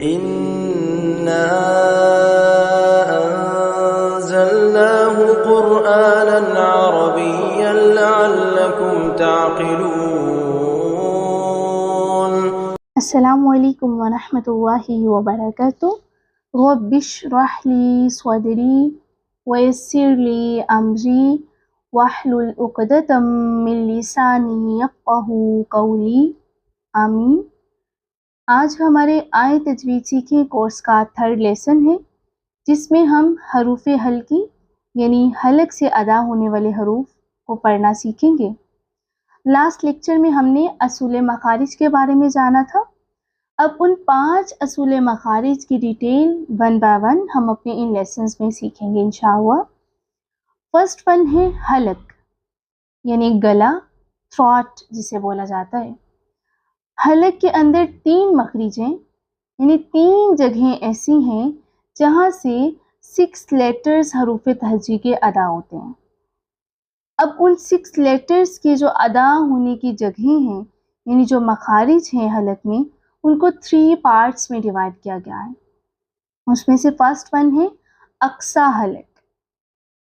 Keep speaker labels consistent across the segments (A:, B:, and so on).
A: إنا أنزلناه قرآنا عربيا لعلكم تعقلون.
B: السلام علیکم ورحمۃ اللہ وبرکاتہ. رب اشرح لی صدری ویسر لی امری واحلل عقدۃ من لسانی یفقہوا قولی. آمین. آج ہمارے آئے تجوید سیکھیں کورس کا تھرڈ لیسن ہے، جس میں ہم حروف حلقی یعنی حلق سے ادا ہونے والے حروف کو پڑھنا سیکھیں گے. لاسٹ لیکچر میں ہم نے اصول مخارج کے بارے میں جانا تھا. اب ان 5 اصول مخارج کی ڈیٹیل ون بائی ون ہم اپنے ان لیسنز میں سیکھیں گے انشاءاللہ. فرسٹ ون ہے حلق یعنی گلا، تھروٹ جسے بولا جاتا ہے. حلق کے اندر 3 مخرج ہیں، یعنی 3 جگہیں ایسی ہیں جہاں سے 6 لیٹرز حروف تہجی کے ادا ہوتے ہیں. اب ان 6 لیٹرز کے جو ادا ہونے کی جگہیں ہیں، یعنی جو مخارج ہیں حلق میں، ان کو 3 پارٹس میں ڈیوائڈ کیا گیا ہے. اس میں سے فرسٹ ون ہے اقصی حلق.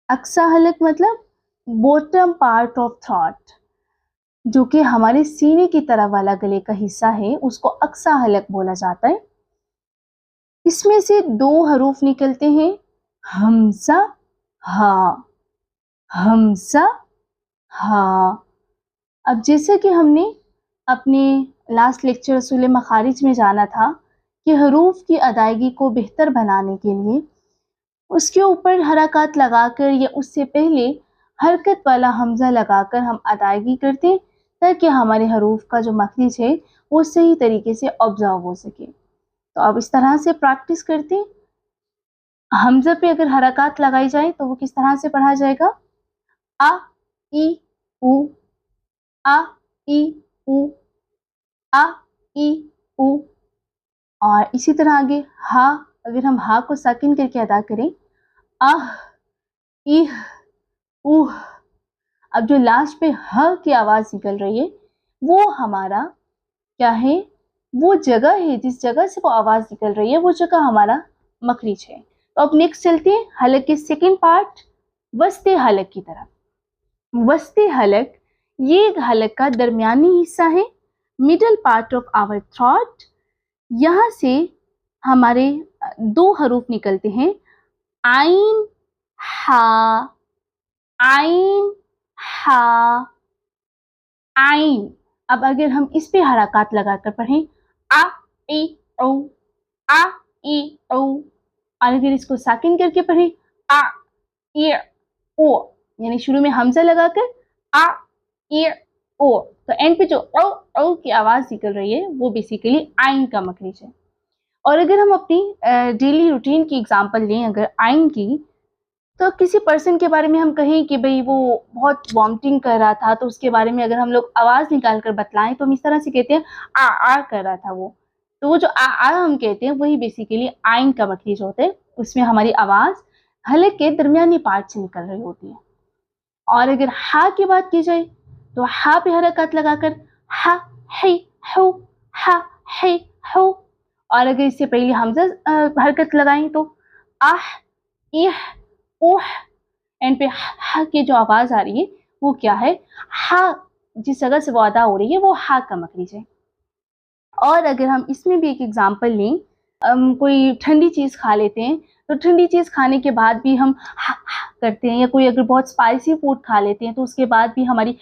B: اقصی حلق مطلب بوٹم پارٹ آف تھروٹ، جو کہ ہمارے سینے کی طرف والا گلے کا حصہ ہے، اس کو اقصی حلق بولا جاتا ہے. اس میں سے 2 حروف نکلتے ہیں، حمزہ ہا، حمزہ ہا. اب جیسا کہ ہم نے اپنے لاسٹ لیکچر اصول مخارج میں جانا تھا کہ حروف کی ادائیگی کو بہتر بنانے کے لیے اس کے اوپر حرکات لگا کر یا اس سے پہلے حرکت والا حمزہ لگا کر ہم ادائیگی کرتے ہیں، تاکہ ہمارے حروف کا جو مخرج ہے وہ صحیح طریقے سے آبزرو ہو سکے. تو اب اس طرح سے پریکٹس کرتے ہیں. حمزہ پہ اگر حرکات لگائی جائے تو وہ کس طرح سے پڑھا جائے گا؟ آ ای او، آ ای او، آ ای او. اور اسی طرح آگے ہا، اگر ہم ہا کو ساکن کر کے ادا کریں، آہ ایہ اوہ. اب جو لاسٹ پہ ہ کی آواز نکل رہی ہے وہ ہمارا کیا ہے؟ وہ جگہ ہے جس جگہ سے وہ آواز نکل رہی ہے، وہ جگہ ہمارا مخرج ہے. تو اب نیکسٹ چلتے ہیں حلق کے سیکنڈ پارٹ، وسط حلق کی طرف. وسط حلق یہ حلق کا درمیانی حصہ ہے، middle part of our throat. یہاں سے ہمارے 2 حروف نکلتے ہیں، عین ہا، عین ہا، عین. اب اگر ہم اس پہ حرکات لگا کر پڑھیں، آ ای او، آ ای او. اور اگر اس کو ساکن کر کے پڑھیں، آ ای او، یعنی شروع میں حمزہ لگا کر آ ای او، تو اینڈ پہ جو او او کی آواز نکل رہی ہے وہ بیسیکلی عین کا مخرج ہے. اور اگر ہم اپنی ڈیلی روٹین کی اگزامپل لیں اگر عین کی، تو کسی پرسن کے بارے میں ہم کہیں کہ بھئی وہ بہت وامٹنگ کر رہا تھا، تو اس کے بارے میں اگر ہم لوگ آواز نکال کر بتلائیں تو ہم اس طرح سے کہتے ہیں آ آ کر رہا تھا وہ. تو وہ جو آ آ ہم کہتے ہیں وہی بیسیکلی عین کا مخرج ہوتا ہے. اس میں ہماری آواز حلق کے درمیانی پارٹ سے نکل رہی ہوتی ہے. اور اگر ہا کی بات کی جائے تو ہا پہ حرکات لگا کر ہا ہی ہو، ہا ہی ہو. اور اگر اس سے پہلے حمزہ حرکت لگائیں تو آہ ایہ اوہ. اینڈ پہ ہا کی جو آواز آ رہی ہے وہ کیا ہے؟ ہا. جس جگہ سے وہ ادا ہو رہی ہے وہ ہا کا مخرج ہے. اور اگر ہم اس میں بھی ایک ایگزامپل لیں، کوئی ٹھنڈی چیز کھا لیتے ہیں تو ٹھنڈی چیز کھانے کے بعد بھی ہم ہا ہا کرتے ہیں، یا کوئی اگر بہت اسپائسی فوڈ کھا لیتے ہیں تو اس کے بعد بھی ہماری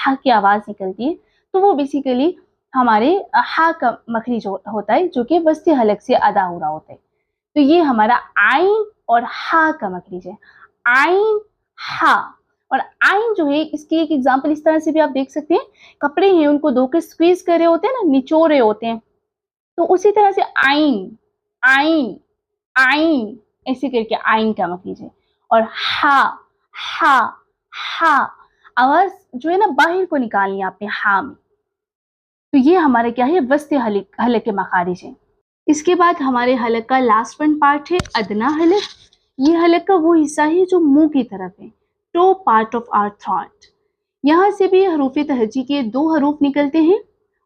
B: ہا کی آواز نکلتی ہے، تو وہ بیسیکلی ہمارے ہا کا مخرج ہوتا ہے جو کہ وسط حلق سے ادا ہو رہا ہوتا ہے. تو یہ ہمارا عین اور ہا کا مخرج ہے، عین ہا. اور عین جو ہے اس کی ایک ایگزامپل اس طرح سے بھی آپ دیکھ سکتے ہیں، کپڑے ہیں ان کو دھو کے سکویز کر رہے ہوتے ہیں نا، نچوڑ رہے ہوتے ہیں، تو اسی طرح سے عین عین عین ایسے کر کے عین کا مخرج ہے. اور ہا ہا ہا، آواز جو ہے نا باہر کو نکالنی ہے آپ نے ہا میں. تو یہ ہمارے کیا ہے؟ وسط حلق کے مخارج ہیں. اس کے بعد ہمارے حلق کا لاسٹ ون پارٹ ہے ادنا حلق. یہ حلق کا وہ حصہ ہے جو منہ کی طرف ہے، top part of our throat. یہاں سے بھی حروف تہجی کے 2 حروف نکلتے ہیں،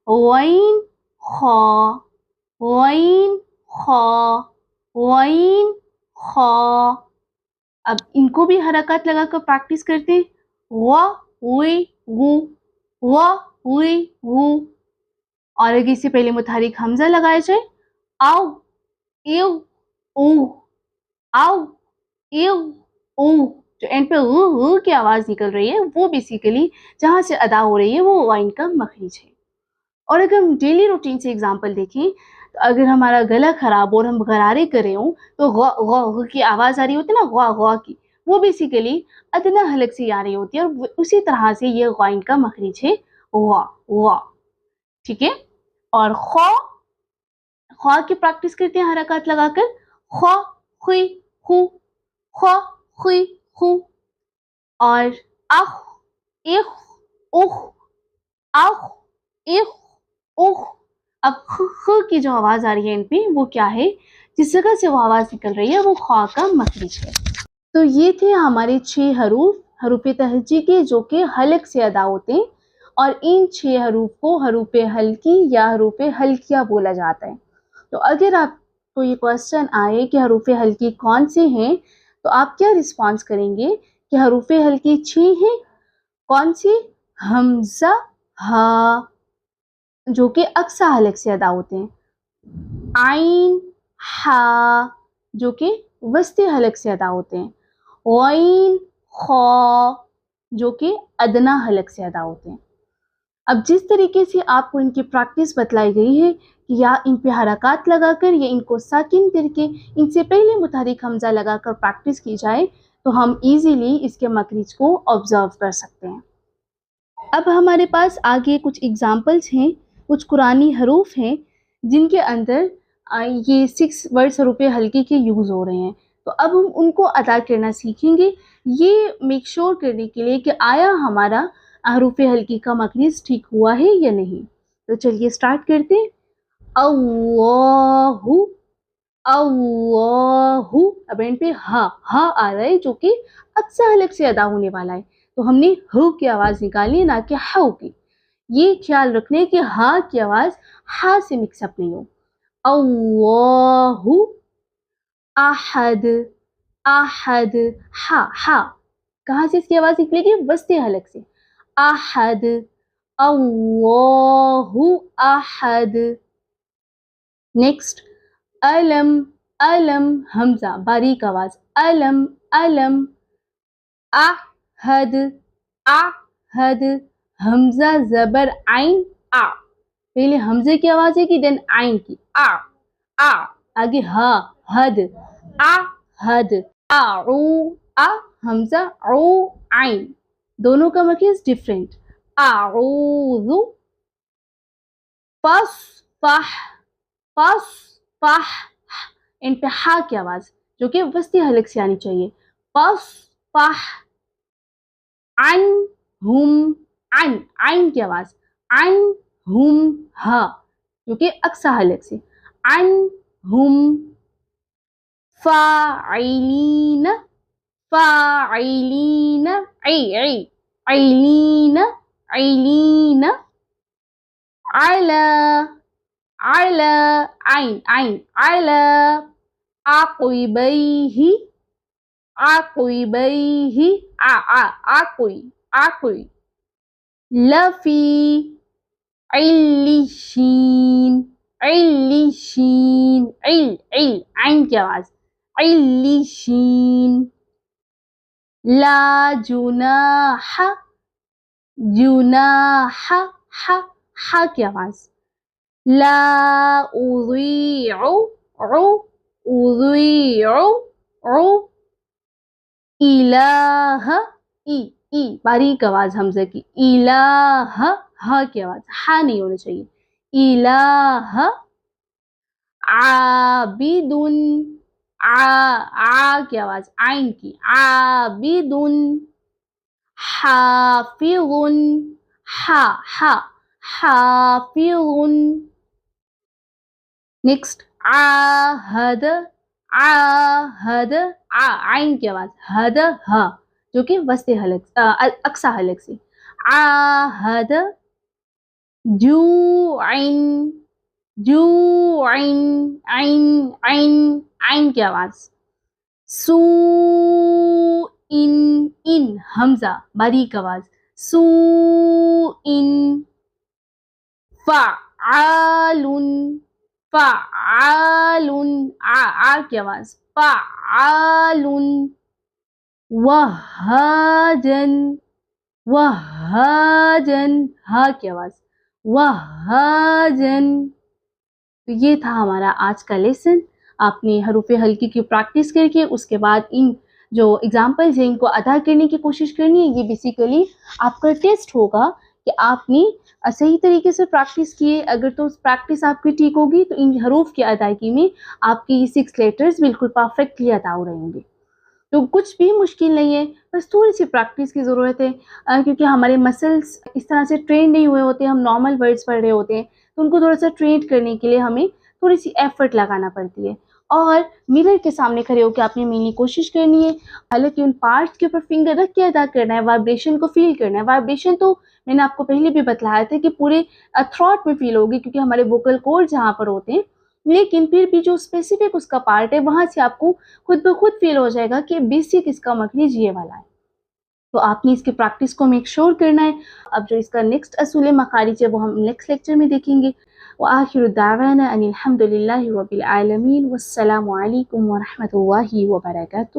B: غین خا، غین خا، غین خا. اب ان کو بھی حرکات لگا کر پریکٹس کرتے ہیں. غ غ غو، غ غ غو. اور اگر اس سے پہلے متحرک حمزہ لگایا جائے او ایو او، او ایو او. جو اینڈ پہ غ کی آواز نکل رہی ہے وہ بیسیکلی جہاں سے ادا ہو رہی ہے وہ غین کا مخرج ہے. اور اگر ہم ڈیلی روٹین سے اگزامپل دیکھیں تو اگر ہمارا گلا خراب ہو اور ہم غرارے کر رہے ہوں تو غ کی آواز آ رہی ہوتی ہے نا، غ غ کی، وہ بیسیکلی ادنا حلق سے آ رہی ہوتی ہے اور اسی طرح سے یہ غین کا مخرج ہے غ غ. ٹھیک ہے. اور خوا کی پریکٹس کرتے ہیں حرکات لگا کر. خوا خوئی خو، خوا خوئی خو. اور اخ اخ اخ، اخ اخ اخ. اب خ کی جو آواز آ رہی ہے ان پہ وہ کیا ہے، جس جگہ سے وہ آواز نکل رہی ہے وہ خوا کا مخرج ہے. تو یہ تھے ہمارے 6 حروف حروف تہجی کے جو کہ حلق سے ادا ہوتے ہیں، اور ان 6 حروف کو حروف حلقی یا حروف حلقیہ بولا جاتا ہے. تو اگر آپ کو یہ کوشچن آئے کہ حروف حلقی کون سے ہیں تو آپ کیا رسپانس کریں گے کہ حروف حلقی 6 ہیں. کون سی؟ حمزہ، ہا جو کہ اقصی حلق سے ادا ہوتے ہیں، عین، ہا جو کہ وسطی حلق سے ادا ہوتے ہیں، غین، خا جو کہ ادنا حلق سے ادا ہوتے ہیں. اب جس طریقے سے آپ کو ان کی پریکٹس بتلائی گئی ہے کہ یا ان پہ حرکات لگا کر یا ان کو ساکن کر کے ان سے پہلے متحرک حمزہ لگا کر پریکٹس کی جائے تو ہم ایزیلی اس کے مخرج کو آبزرو کر سکتے ہیں. اب ہمارے پاس آگے کچھ ایگزامپلس ہیں، کچھ قرآنی حروف ہیں جن کے اندر یہ 6 ورڈز حروف حلقی کے یوز ہو رہے ہیں. تو اب ہم ان کو ادا کرنا سیکھیں گے، یہ میک شور کرنے کے لیے کہ آیا ہمارا حروف حلقی کا مخرج ٹھیک ہوا ہے یا نہیں. تو چلیے سٹارٹ کرتے ہیں. اللہ، اللہ. اب اینڈ پہ ہا آ رہا ہے جو کہ اقصی حلق سے ادا ہونے والا ہے، تو ہم نے ہ کی آواز نکالی نہ کہ ہو کی. یہ خیال رکھنے کہ ہا کی آواز ہا سے مکس اپ نہیں ہو. اللہ احد، احد، ہا کہاں سے اس کی آواز نکلے گی؟ وسطی حلق سے. احد، اللہ احد. نیکسٹ علم، علم حمزہ باریک آواز، علم، علم. احد، احد حمزہ زبر عین آ، پہلے حمزے کی آواز ہے کہ دین عین کی آ، آ آگے ہا حد، احد. اعو، حمزہ او عین، دونوں کا مخرج ڈفرینٹ. اعوذ. فاصفح، فاصفح ان پہ ہا کی آواز جو کہ وسطی حلق سے آنی چاہیے. فاصفح. عنہم، عین کی آواز، عنہم ہا جو کہ اقصی حلق سے. عنہم. فاعلین، فاعلین، عیلین، عیلین. علی، علی عین، عین، علی. عقبیہ، عقبیہ، عقوی، عقوی. لفی، علیشین، علیشین، عین کی آواز، علیشین. لا جناح، جناح، ہا کی آواز. لا اضیع، اضیع، الہ، ای باریک آواز حمزہ کی. الہ، ہا کی آواز، ہا نہیں ہونا چاہیے. الہ. عابد، آ کی آواز عین کی. عابد. حافظ، حافظ. نیکسٹ عاہد، عاہد، عین کی آواز. حد، ہا جو کہ وسطی حلق، اقصی حلق سے. عاہد. جوع، جوعن، عین عین عین کی آواز. سوءن، ان حمزہ باریک آواز. سوءن. فعال، فعال آ کی آواز. فعال. وہاجن، وہاجن ہا کی آواز. وہاجن. تو یہ تھا ہمارا آج کا لیسن. آپ نے حروف ہلکی کی پریکٹس کر کے اس کے بعد ان جو ایگزامپلز ہیں ان کو ادا کرنے کی کوشش کرنی ہے. یہ بیسیکلی آپ کا ٹیسٹ ہوگا کہ آپ نے صحیح طریقے سے پریکٹس کیے. اگر تو پریکٹس آپ کی ٹھیک ہوگی تو ان حروف کی ادائیگی میں آپ کی 6 لیٹرز بالکل پرفیکٹلی ادا ہو رہیں گے. تو کچھ بھی مشکل نہیں ہے، بس تھوڑی سی پریکٹس کی ضرورت ہے، کیونکہ ہمارے مسلس اس طرح سے ٹرین نہیں ہوئے ہوتے. ہم نارمل ورڈز پڑھ رہے ہوتے ہیں تو ان کو تھوڑا سا ٹرین کرنے کے لیے ہمیں تھوڑی سی ایفرٹ لگانا پڑتی ہے. اور میرر کے سامنے کھڑے ہو کے آپ نے مینی کوشش کرنی ہے. حالانکہ ان پارٹس کے اوپر فنگر رکھ کے ادا کرنا ہے، وائبریشن کو فیل کرنا ہے. وائبریشن تو میں نے آپ کو پہلے بھی بتلایا تھا کہ پورے تھروٹ میں فیل ہوگی، کیونکہ ہمارے ووکل کورڈ جہاں پر ہوتے ہیں، لیکن پھر بھی جو اسپیسیفک اس کا پارٹ ہے وہاں سے آپ کو خود بخود فیل ہو جائے گا کہ بیسک اس کا مخرج یہ والا ہے. تو آپ نے اس کی پریکٹس کو میک شور کرنا ہے. اب جو اس کا نیکسٹ اصول مخارج ہے وہ ہم نیکسٹ لیکچر میں دیکھیں گے. وآخر دعوانا ان الحمد للہ رب العالمین، والسلام علیکم ورحمۃ اللہ وبرکاتہ.